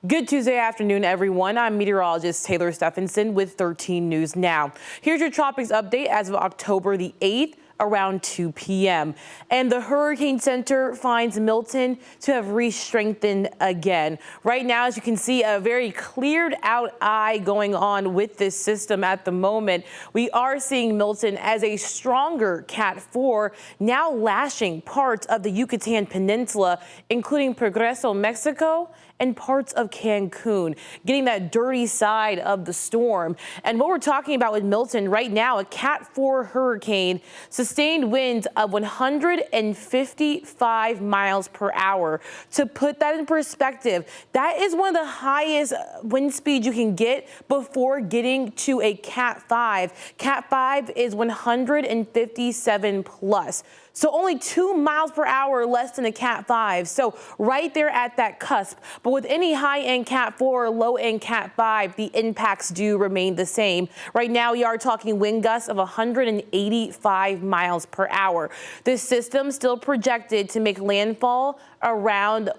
Good Tuesday afternoon, everyone. I'm meteorologist Taylor Stephenson with 13 News Now. Here's your Tropics update as of October the 8th. Around 2 p.m. And the Hurricane Center finds Milton to have re-strengthened again. Right now, as you can see, a very cleared out eye going on with this system at the moment. We are seeing Milton as a stronger Cat 4, now lashing parts of the Yucatan Peninsula, including Progreso, Mexico, and parts of Cancun, getting that dirty side of the storm. And what we're talking about with Milton right now, a Cat 4 hurricane, sustained winds of 155 miles per hour. To put that in perspective, that is one of the highest wind speeds you can get before getting to a Cat 5. Cat 5 is 157 plus. So only 2 miles per hour less than a Cat 5. So right there at that cusp. But with any high-end Cat 4 or low-end Cat 5, the impacts do remain the same. Right now, we are talking wind gusts of 185 miles per hour. This system still projected to make landfall around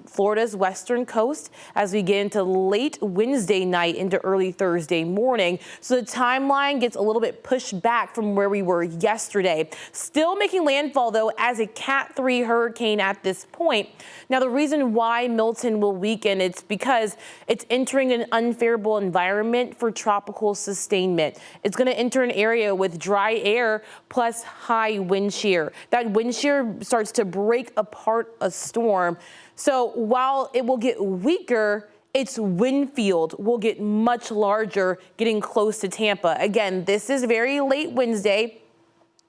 Florida's western coast as we get into late Wednesday night into early Thursday morning. So the timeline gets a little bit pushed back from where we were yesterday. Still making landfall, though, as a Cat 3 hurricane at this point. Now, the reason why Milton will weaken, it's because it's entering an unfavorable environment for tropical sustainment. It's going to enter an area with dry air plus high wind shear. That wind shear starts to break apart a storm. So while it will get weaker, its wind field will get much larger, getting close to Tampa. Again, this is very late Wednesday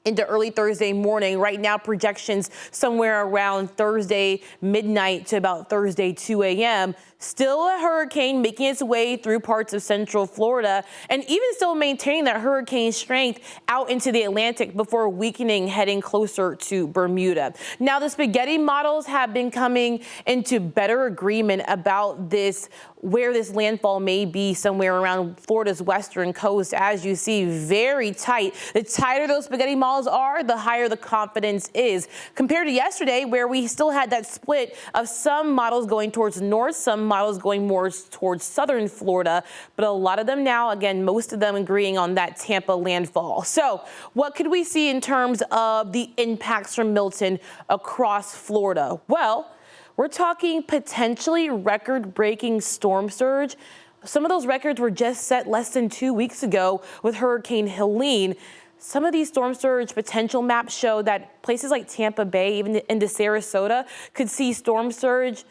into early Thursday morning. Right now, projections somewhere around Thursday midnight to about Thursday 2 a.m. Still a hurricane making its way through parts of central Florida and even still maintaining that hurricane strength out into the Atlantic before weakening, heading closer to Bermuda. Now, the spaghetti models have been coming into better agreement about this, where this landfall may be somewhere around Florida's western coast. As you see, very tight. The tighter those spaghetti models are, the higher the confidence is. Compared to yesterday, where we still had that split of some models going towards north, some models going more towards southern Florida, but a lot of them now, again, most of them agreeing on that Tampa landfall. So what could we see in terms of the impacts from Milton across Florida? Well, we're talking potentially record-breaking storm surge. Some of those records were just set less than 2 weeks ago with Hurricane Helene. Some of these storm surge potential maps show that places like Tampa Bay, even into Sarasota, could see storm surge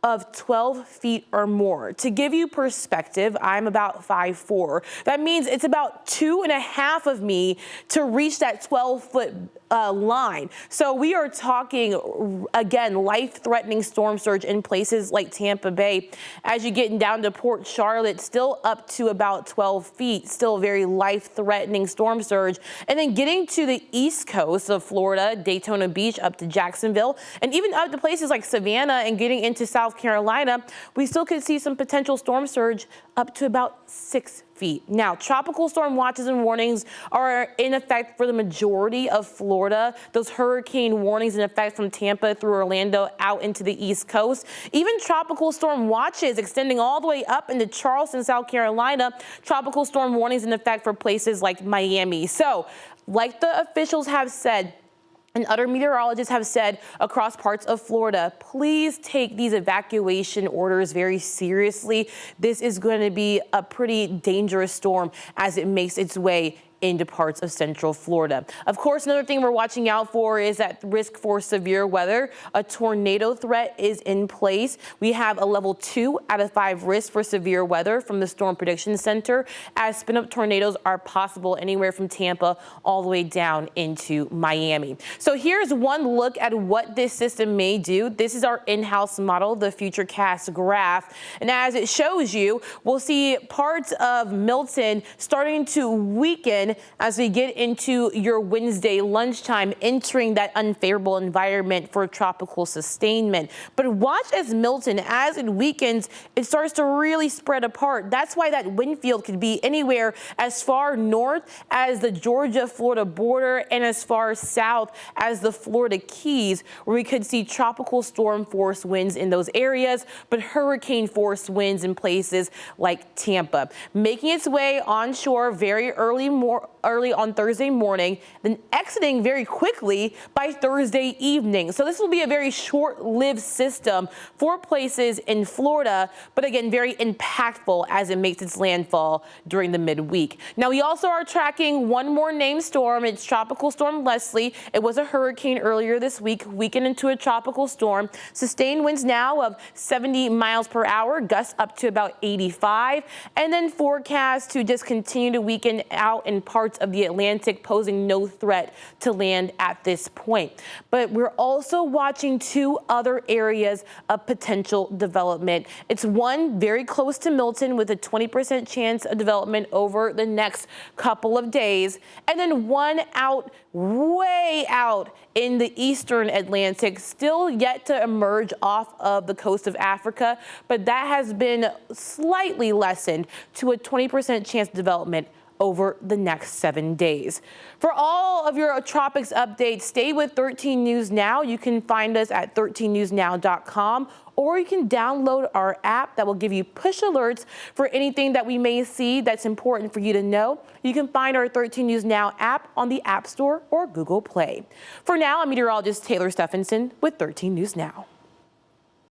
of 12 feet or more. To give you perspective, I'm about 5'4". That means it's about 2.5 of me to reach that 12-foot line. So we are talking, again, life-threatening storm surge in places like Tampa Bay. As you get down to Port Charlotte, still up to about 12 feet, still a very life-threatening storm surge. And then getting to the east coast of Florida, Daytona Beach, up to Jacksonville, and even up to places like Savannah and getting into South Carolina, we still could see some potential storm surge up to about 6 feet. Now, tropical storm watches and warnings are in effect for the majority of Florida. Those hurricane warnings in effect from Tampa through Orlando out into the East Coast. Even tropical storm watches extending all the way up into Charleston, South Carolina. Tropical storm warnings in effect for places like Miami. So, like the officials have said, and other meteorologists have said across parts of Florida, please take these evacuation orders very seriously. This is going to be a pretty dangerous storm as it makes its way into parts of central Florida. Of course, another thing we're watching out for is that risk for severe weather. A tornado threat is in place. We have a level 2 out of 5 risk for severe weather from the Storm Prediction Center, as spin-up tornadoes are possible anywhere from Tampa all the way down into Miami. So here's one look at what this system may do. This is our in-house model, the Futurecast graph. And as it shows you, we'll see parts of Milton starting to weaken again as we get into your Wednesday lunchtime, entering that unfavorable environment for tropical sustainment. But watch as Milton, as it weakens, it starts to really spread apart. That's why that wind field could be anywhere as far north as the Georgia-Florida border and as far south as the Florida Keys, where we could see tropical storm force winds in those areas, but hurricane force winds in places like Tampa, making its way onshore very early on Thursday morning, then exiting very quickly by Thursday evening. So this will be a very short-lived system for places in Florida, but again, very impactful as it makes its landfall during the midweek. Now, we also are tracking one more named storm. It's Tropical Storm Leslie. It was a hurricane earlier this week, weakened into a tropical storm. Sustained winds now of 70 miles per hour, gusts up to about 85, and then forecast to just continue to weaken out in parts of the Atlantic, posing no threat to land at this point. But we're also watching two other areas of potential development. It's one very close to Milton with a 20% chance of development over the next couple of days, and then one out, way out in the eastern Atlantic, still yet to emerge off of the coast of Africa, but that has been slightly lessened to a 20% chance of development over the next 7 days. For all of your tropics updates, stay with 13 News Now. You can find us at 13newsnow.com, or you can download our app that will give you push alerts for anything that we may see that's important for you to know. You can find our 13 News Now app on the App Store or Google Play. For now, I'm meteorologist Taylor Stephenson with 13 News Now.